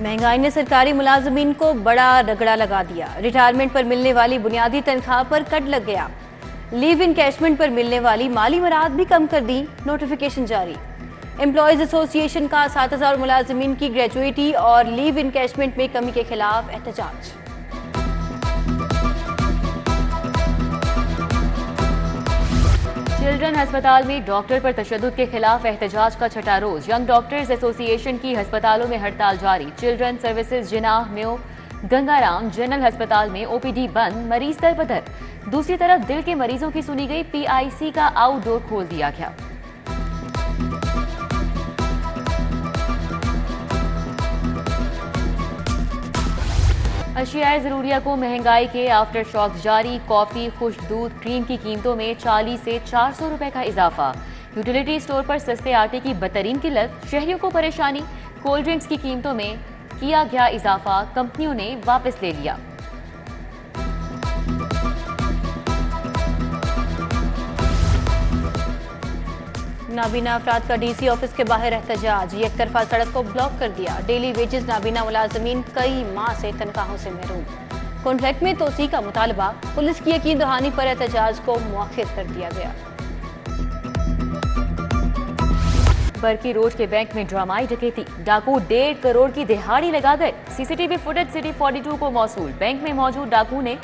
महंगाई ने सरकारी मुलाजमीन को बड़ा रगड़ा लगा दिया। रिटायरमेंट पर मिलने वाली बुनियादी तनख्वाह पर कट लग गया। लीव इनकैशमेंट पर मिलने वाली माली मराद भी कम कर दी। नोटिफिकेशन जारी। एम्प्लॉयज एसोसिएशन का 7,000 मुलाजमीन की ग्रेजुएटी और लीव इनकैशमेंट में कमी के खिलाफ एहतजाज। चिल्ड्रन अस्पताल में डॉक्टर पर तशद्दुद के खिलाफ एहतजाज का छठा रोज। यंग डॉक्टर्स एसोसिएशन की अस्पतालों में हड़ताल जारी। Children services Jinnah new Gangaram general अस्पताल में ओपीडी बंद, मरीज दर बदर। दूसरी तरफ दिल के मरीजों की सुनी गई। पीआईसी का आउटडोर खोल दिया गया। अशियाए ज़रूरिया को महंगाई के आफ्टर शॉक जारी। कॉफी, खुश्क दूध, क्रीम की कीमतों में 40 से 400 रुपए का इजाफा। यूटिलिटी स्टोर पर सस्ते आटे की बदतरीन किल्लत, शहरियों को परेशानी। कोल्ड ड्रिंक्स की कीमतों में किया गया इजाफा, कंपनियों ने वापस ले लिया। नाबीना अफराद का डीसी ऑफिस के बाहर एहतजाज। एक तरफा सड़क को ब्लॉक कर दिया। डेली वेजेस नाबीना मुलाजमीन कई माह से तनख्वाहों से महरूम। कॉन्ट्रैक्ट में तोसी का मुतालबा। पुलिस की यकीन दहानी पर एहतजाज को मुअख्खर कर दिया गया। बरकी रोड के बैंक में ड्रामाई डकैती। डाकू 1.5 करोड़ की दिहाड़ी लगा गए। सीसीटीवी फुटेज सिटी 42 को मौसूल। बैंक में मौजूद डाकू ने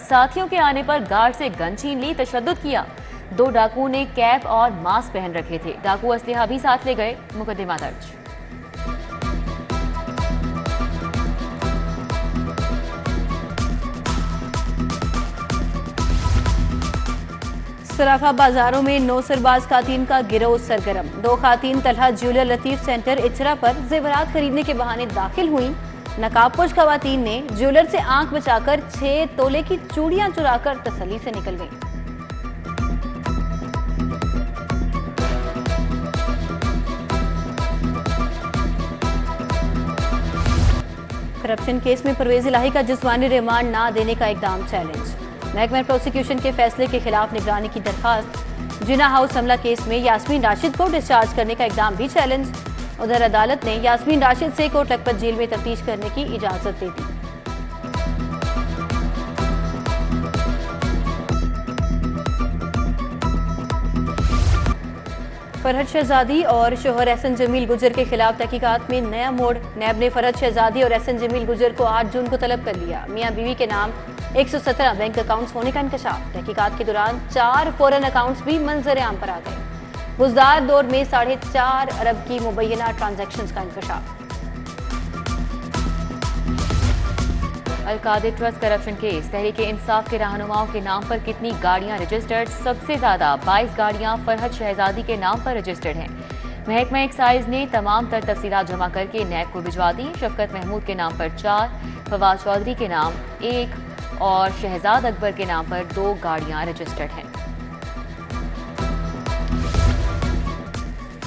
साथियों के आने पर गार्ड से गन छीन ली, तशद्दुद किया। 2 डाकुओं ने कैप और मास्क पहन रखे थे। डाकू असलहा भी साथ ले गए। मुकदमा दर्ज। सराफा बाजारों में 9 सरबाज खातीन का गिरोह सरगर्म। 2 खातीन तलहा ज्वेलर लतीफ सेंटर इचरा पर जेवरात खरीदने के बहाने दाखिल हुई। नकाबपोश खवातीन ने ज्वेलर से आंख बचाकर 6 तोले की चूड़ियां चुराकर तसल्ली से निकल गईं। करप्शन केस में परवेज इलाही का जिस्मानी रिमांड ना देने का इकदाम चैलेंज। महकमा प्रोसिक्यूशन के फैसले के खिलाफ निगरानी की दरखास्त। जिना हाउस हमला केस में यास्मीन राशिद को डिस्चार्ज करने का इकदाम भी चैलेंज। उधर अदालत ने यास्मीन राशिद से कोट लखपत जेल में तफ्तीश करने की इजाजत दे दी। फरहद शहजादी और शोहर एहसन जमील गुजर के खिलाफ तहकीकात में नया मोड़। नैब ने फरहद शहजादी और एहसन जमील गुजर को 8 जून को तलब कर लिया। मियां बीवी के नाम 117 बैंक अकाउंट्स होने का इंकशाफ। तहकीकात के दौरान 4 फॉरेन अकाउंट्स भी मंजर आम पर आ गए। गुज़दार दौर में 4.5 अरब की मुबैना ट्रांजैक्शंस का इंकशाफ। Al-Qadir trust corruption case. Tehreek Insaf के रहनुमाओं के नाम पर कितनी गाड़ियां रजिस्टर्ड? सबसे ज्यादा 22 गाड़ियां फरहद शहजादी के नाम पर रजिस्टर्ड हैं। महकमा एक्साइज ने तमाम तर तफसीलात जमा करके नैब को भिजवा दी। शफकत महमूद के नाम पर 4, फवाद चौधरी के नाम 1 और शहजाद अकबर के नाम पर 2 गाड़ियां रजिस्टर्ड हैं।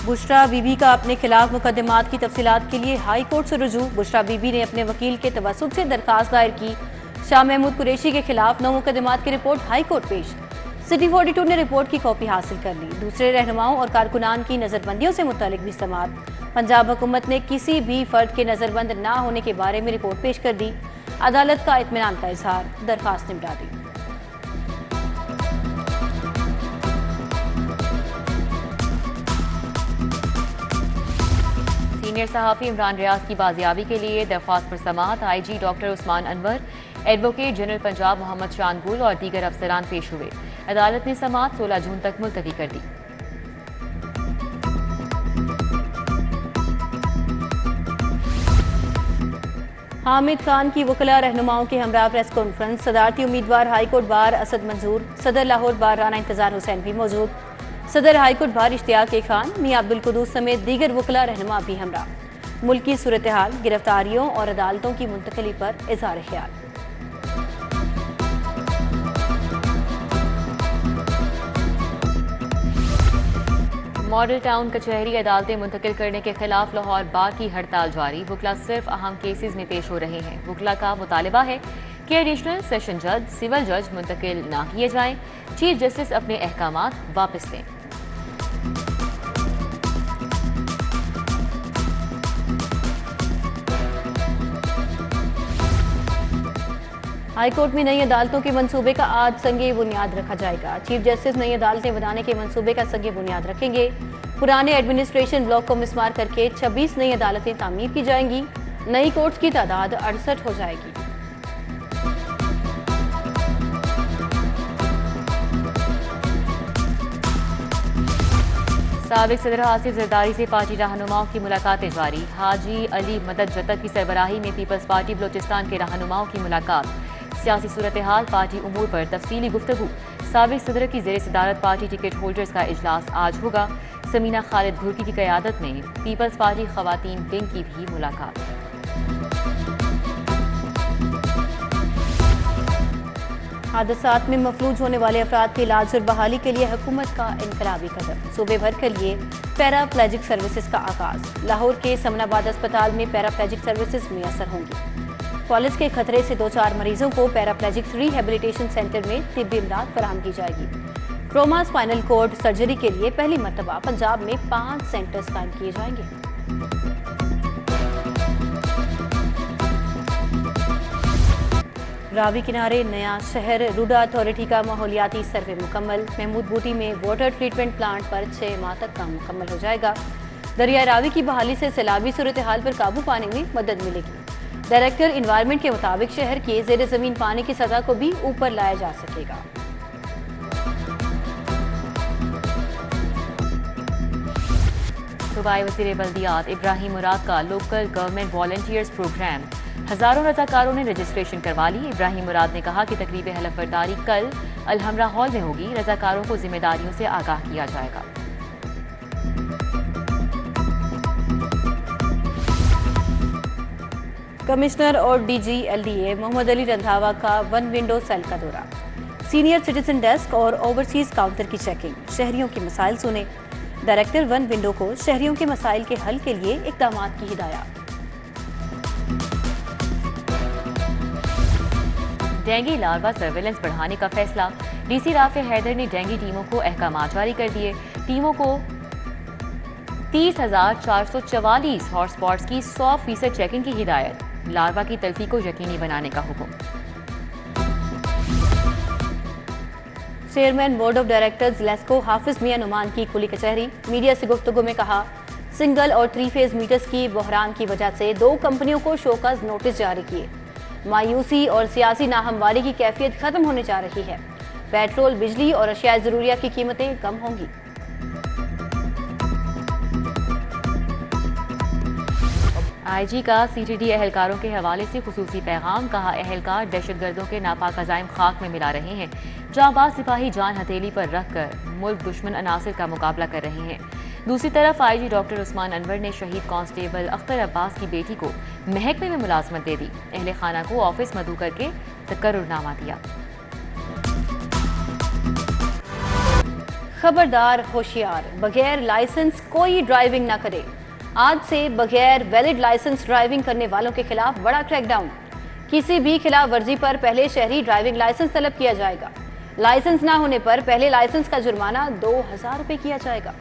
बुशरा बीबी का अपने खिलाफ मुकदमात की तफसीलात के लिए हाई कोर्ट से रुजू। बुशरा बीबी ने अपने वकील के तवस्सुत से दरखास्त दायर की। शाह महमूद कुरैशी के खिलाफ 9 मुकदमात की रिपोर्ट हाई कोर्ट पेश। सिटी 42 ने रिपोर्ट की कॉपी हासिल कर ली। दूसरे रहनुमाओं और कारकुनान की नजरबंदियों से मुतालिक भी समाअत। पंजाब हुकूमत ने किसी भी फर्द के नजरबंद ना होने के बारे में रिपोर्ट पेश कर दी। अदालत का इत्मीनान का इजहार। दरखास्त निपटा दी। सीनियर सहाफ़ी इमरान रियाज की बाजियाबी के लिए दरख्वास्त पर समाअत। IG doctor Usman Anwar, advocate general Punjab Mohammad Shangul और दीगर अफसरान पेश हुए। अदालत ने समाअत 16 जून तक मुलतवी कर दी। हामिद खान की वकला रहनुमाओं के हमरा प्रेस कॉन्फ्रेंस। सदारती उम्मीदवार हाईकोर्ट बार असद मंजूर। सदर लाहौर बार राना इंतजार हुसैन भी मौजूद। सदर हाईकोर्ट बार इश्तियाक खान, मियां अब्दुल कुदूस समेत दीगर वकला रहनुमा भी हमरा। मुल्की सूरत हाल, गिरफ्तारियों और अदालतों की मुंतकली पर इज़हार ख्याल। मॉडल टाउन कचहरी अदालतें मुंतकिल करने के खिलाफ लाहौर बार की हड़ताल जारी। वकला सिर्फ अहम केसेस में पेश हो रहे हैं। वकला का मुतालबा है कि एडिशनल सेशन जज, सिविल जज मुंतकिल ना किए जाएं। चीफ जस्टिस अपने अहकामात वापस लें। हाईकोर्ट में नई अदालतों के मंसूबे का आज संगे बुनियाद रखा जाएगा। चीफ जस्टिस नई अदालतें बनाने के मंसूबे का संगे बुनियाद रखेंगे। पुराने एडमिनिस्ट्रेशन ब्लॉक को मिसमार करके 26 नई अदालतें तामीर की जाएंगी। नई कोर्ट्स की तादाद 68 हो जाएगी। साबिक सदर आसिफ जरदारी से पार्टी रहनुमाओं की मुलाकातें जारी। हाजी अली मदद जतक की सरबराही में पीपल्स पार्टी बलोचिस्तान के रहनुमाओं की मुलाकात। सियासी सूरत हाल, पार्टी उमूर पर तफसीली गुफ्तगू। साबिक सदर की ज़ेर सदारत पार्टी टिकट होल्डर्स का इजलास आज होगा। समीना खालिद घुर्की की क़यादत में पीपल्स पार्टी खवातीन विंग की भी मुलाकात। हादसात में मफलूज होने वाले अफराद के इलाज और बहाली के लिए हुकूमत का इनकलाबी कदम। सूबे भर के लिए पैराप्लेजिक सर्विसेज का आगाज। लाहौर के समनाबाद अस्पताल में पैराप्लेजिक सर्विसेज मुयसर होंगी। फॉलिस के खतरे से 2-4 मरीजों को पैराप्लेजिक रिहेबिलिटेशन सेंटर में तिब्बी इमदाद फराहम की जाएगी। ट्रोमा स्पाइनल कॉर्ड सर्जरी के लिए पहली मरतबा पंजाब में 5 सेंटर्स कायम किए जाएंगे। रावी किनारे नया शहर रूडा अथॉरिटी का माहौलियाती सर्वे मुकम्मल। महमूद बूटी में वाटर ट्रीटमेंट प्लांट पर 6 माह तक काम मुकम्मल हो जाएगा। दरिया रावी की बहाली से सैलाबी सूरत हाल पर काबू पाने में मदद मिलेगी। डायरेक्टर इन्वायरमेंट के मुताबिक शहर के ज़ेर ज़मीन पानी की सतह को भी ऊपर लाया जा सकेगा। सूबाई वज़ीर बल्दियात इब्राहिम मुराद का लोकल गवर्नमेंट वॉलंटियर्स प्रोग्राम। हजारों रजाकारों ने रजिस्ट्रेशन करवा ली। इब्राहिम मुराद ने कहा कि तकरीब हलफबरदारी कल अलहमरा हॉल में होगी। रजाकारों को जिम्मेदारियों से आगाह किया जाएगा। कमिश्नर और डीजी एलडीए मोहम्मद अली रंधावा का 1 विंडो सेल का दौरा। सीनियर सिटीजन डेस्क और ओवरसीज काउंटर की चेकिंग। शहरियों के मसाइल सुने। डायरेक्टर 1 विंडो को शहरियों के मसाइल के हल के लिए इक़दाम की हिदायत। डेंगू लार्वा सर्वेलेंस बढ़ाने का फैसला। डीसी राफे हैदर ने डेंगू टीमों को अहकाम जारी कर दिए। टीमों को 30,444 हॉटस्पॉट्स की 100% चेकिंग की हिदायत। लार्वा की तल्फी को यकीनी बनाने का हुक्म। Chairman board of directors LESCO Hafiz Mian Noman की खुली कचहरी। मीडिया से गुफ्तगू में कहा, सिंगल और 3 फेज मीटर्स की बहरान की वजह से 2 कंपनियों को शोकॉज नोटिस जारी किए। मायूसी और सियासी नाहमवारी की कैफियत खत्म होने जा रही है। पेट्रोल, बिजली और अशिया जरूरिया की कीमतें कम होंगी। आईजी का सीटीडी एहलकारों के हवाले से खुसूसी पैगाम। कहा, एहलकार दहशतगर्दों के नापाक अजाइम खाक में मिला रहे हैं। जांबाज सिपाही जान हथेली पर रखकर मुल्क दुश्मन अनासिर का मुकाबला कर रहे हैं। दूसरी तरफ आईजी डॉक्टर उस्मान अनवर ने शहीद कांस्टेबल अख्तर अब्बास की बेटी को महकमे में मुलाजमत दे दी। अहले खाना को ऑफिस मदऊ करके तकर्रुरनामा दिया। खबरदार, होशियार, बगैर लाइसेंस कोई ड्राइविंग ना करे। आज से बगैर वैलिड लाइसेंस ड्राइविंग करने वालों के खिलाफ बड़ा क्रैकडाउन। किसी भी खिलाफ वर्जी पर पहले शहरी ड्राइविंग लाइसेंस तलब किया जाएगा। लाइसेंस ना होने पर पहले लाइसेंस का जुर्माना 2000 रुपए किया जाएगा।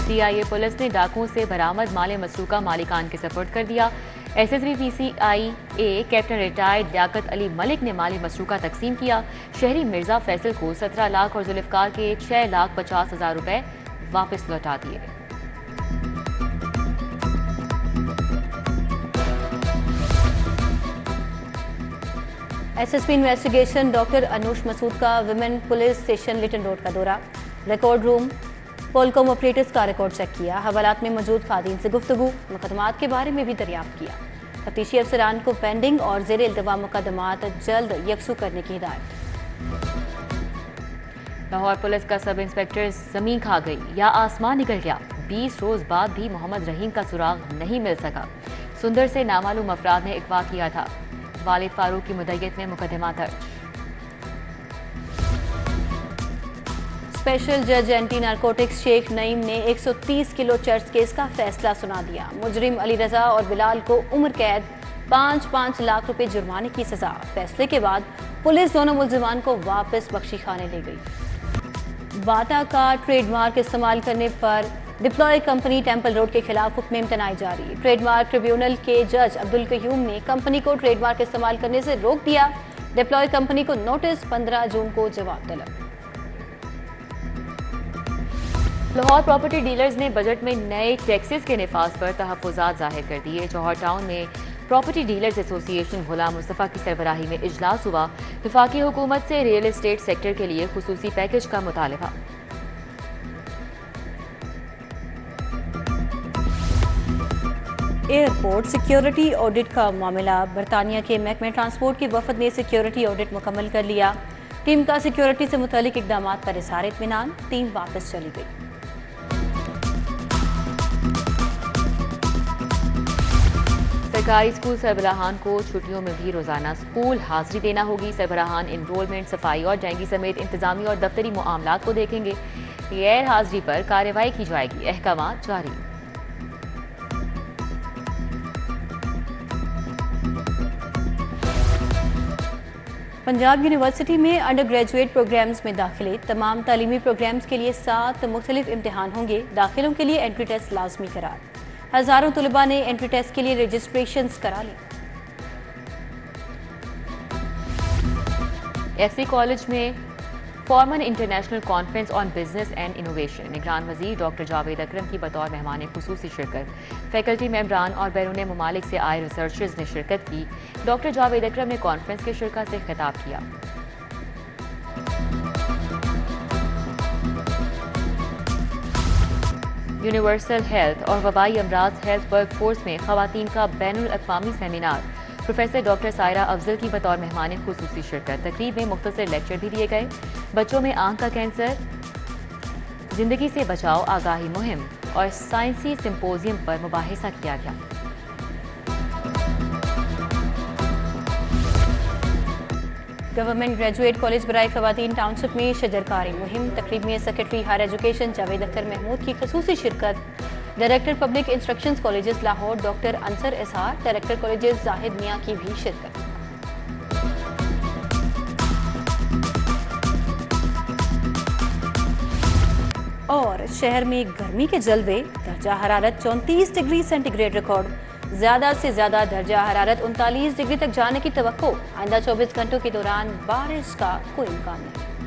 सीआईए पुलिस ने डाकुओं से बरामद माल मसरूका मालिकान के सपुर्द कर दिया। SSB PCIA captain retired Liaquat Ali Malik ने माल मसरूका तकसीम किया। शहरी मिर्जा फैसल को 17 लाख और जुल्फकार के 6,50,000 रुपए वापस लौटा दिए। SSP investigation doctor Anush Masood का women police station Lytton road का दौरा। रिकॉर्ड रूम, पोलकॉम ऑपरेटर्स का रिकॉर्ड चेक किया। हवालात में मौजूद खादीन से गुफ्तगू, मुकदमात के बारे में भी दरियाफ्त किया। तफ्तीशी अफसरान को पेंडिंग और ज़ेर इल्तवा मुकदमात जल्द यकसू करने की हिदायत। लाहौर पुलिस का सब इंस्पेक्टर जमीन खा गई या आसमान निकल गया। 20 रोज बाद भी मोहम्मद रहीम का सुराग नहीं मिल सका। सुंदर से नामालूम अफराद ने अगवा किया था। वालिद फारूक की मुद्दत में मुकदमा दर्ज। स्पेशल जज एंटी नारकोटिक्स शेख नईम ने 130 किलो चर्च केस का फैसला सुना दिया। मुजरिम अली रजा और बिलाल को उम्र कैद, 5-5 लाख रुपए जुर्माने की सजा। फैसले के बाद पुलिस दोनों मुलजिमान को वापस बख्शी खाने ले गई। बाटा का ट्रेडमार्क इस्तेमाल करने पर डिप्लॉय कंपनी टेम्पल रोड के खिलाफ हुक्म इम्तनाई जारी। ट्रेडमार्क ट्रिब्यूनल के जज अब्दुल कयूम ने कंपनी को ट्रेडमार्क इस्तेमाल करने से रोक दिया। डिप्लॉय कंपनी को नोटिस, 15 जून को जवाब तलब। लाहौर प्रॉपर्टी डीलर्स ने बजट में नए टैक्सेस के निफाज पर तहफ़्फ़ुज़ात जाहिर कर दिए। जौहर टाउन में प्रॉपर्टी डीलर्स एसोसिएशन गुलाम मुस्तफ़ा की सरबराही में इजलास हुआ। वफाकी हुकूमत से रियल एस्टेट सेक्टर के लिए खुसूसी पैकेज का मुतालबा। एयरपोर्ट सिक्योरिटी ऑडिट का मामला। बरतानिया के महकमे ट्रांसपोर्ट के वफद ने सिक्योरिटी ऑडिट मुकम्मल कर लिया। टीम का सिक्योरिटी से मुतालिक इकदाम पर इज़हार इत्मीनान। टीम वापस चली गई। सरकारी स्कूल सरबराहान को छुट्टियों में भी रोजाना स्कूल हाजिरी देना होगी। सरबराहान इनरोलमेंट, सफाई और जंगी समेत इंतजामी और दफ्तरी मामलात को देखेंगे। गैर हाजिरी पर कार्रवाई की जाएगी। अहकामात जारी। पंजाब यूनिवर्सिटी में अंडर ग्रेजुएट प्रोग्राम्स में दाखिले। तमाम तालीमी प्रोग्राम्स के लिए 7 मुख्तलिफ इम्तिहान होंगे। दाखिलों के लिए एंट्री टेस्ट लाजमी करार। हजारों तलबा ने एंट्री टेस्ट के लिए रजिस्ट्रेशंस करा ली। एफसी कॉलेज में Forman international conference on business and innovation. निगरान वजीर डॉक्टर जावेद अकरम की बतौर मेहमान खुसूसी शिरकत। फैकल्टी मेंबरान और बैरून ममालिक से आए रिसर्चर्स ने शिरकत की। डॉक्टर जावेद अकरम ने कॉन्फ्रेंस के शिरकत से खिताब किया। यूनिवर्सल हेल्थ और वबाई अमराज हेल्थ वर्क फोर्स में खवातीन का बैनुल अक़वामी seminar. Professor doctor Saira Afzal की बतौर मेहमान खुसूसी शिरकत। तकरीब में मुख्तसर लेक्चर भी दिए गए। बच्चों में आंख का कैंसर, जिंदगी से बचाओ आगाही मुहिम और साइंसी सिंपोजियम पर मुबाहिसा किया गया। गवर्नमेंट ग्रेजुएट कॉलेज बराए खवातीन टाउनशिप में शजरकारी मुहिम। तकरीब में secretary higher education Javed Akhtar Mahmood की खसूसी शिरकत। Director public instructions colleges Lahore doctor Ansar Ishar, director colleges Zahid Mian की भी शिरकत। और शहर में गर्मी के जलवे। दर्जा हरारत 34 डिग्री सेंटीग्रेड रिकॉर्ड। ज्यादा से ज्यादा दर्जा हरारत 39 डिग्री तक जाने की तवक्को। आइंदा 24 घंटों के दौरान बारिश का कोई इम्कान नहीं।